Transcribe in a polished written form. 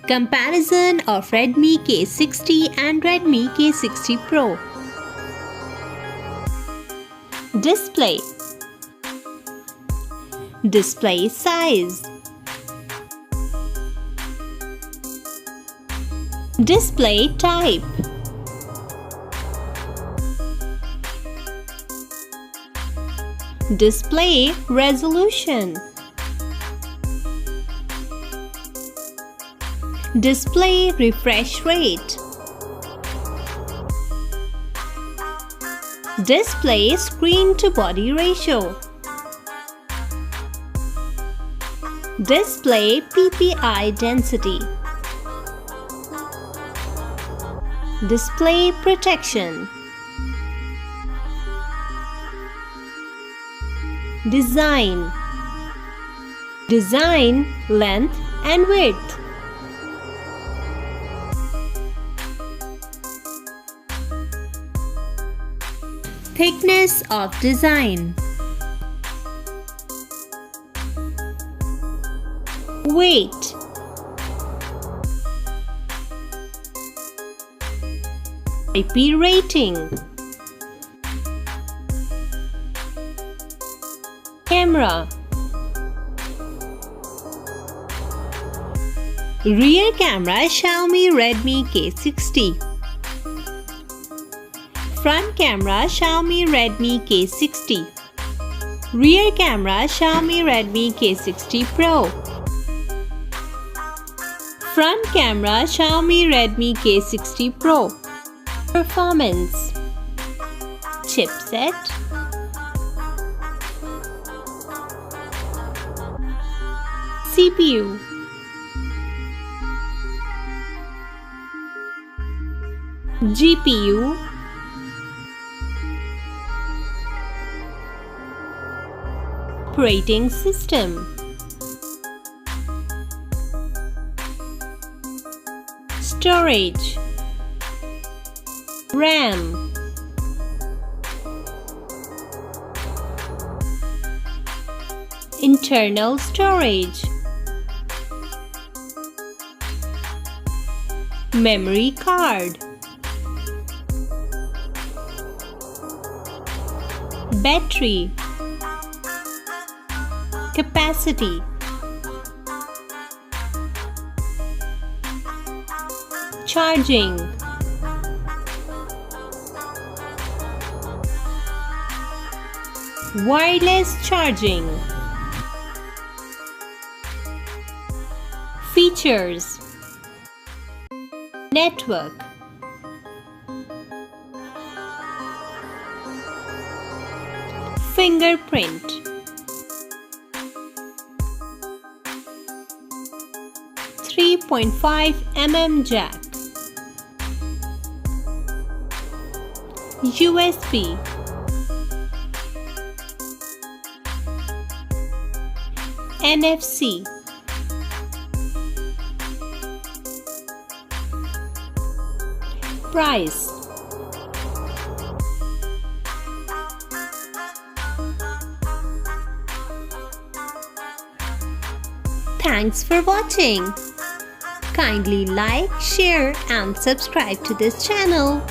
Comparison of Redmi K60 and Redmi K60 Pro. Display. Display size. Display type. Display resolution. Display refresh rate. Display screen to body ratio. Display PPI density. Display protection. Design. Design length and width. Thickness of design. Weight. IP rating. Camera. Rear camera Xiaomi Redmi K60. Front camera Xiaomi Redmi K60. Rear camera Xiaomi Redmi K60 Pro. Front camera Xiaomi Redmi K60 Pro. Performance. Chipset. CPU. GPU. Operating system. Storage. RAM. Internal storage. Memory card. Battery. Capacity. Charging. Wireless charging. Features. Network. Fingerprint. .5 jack. USB. NFC. Price. Thanks for watching. Kindly like, share and subscribe to this channel.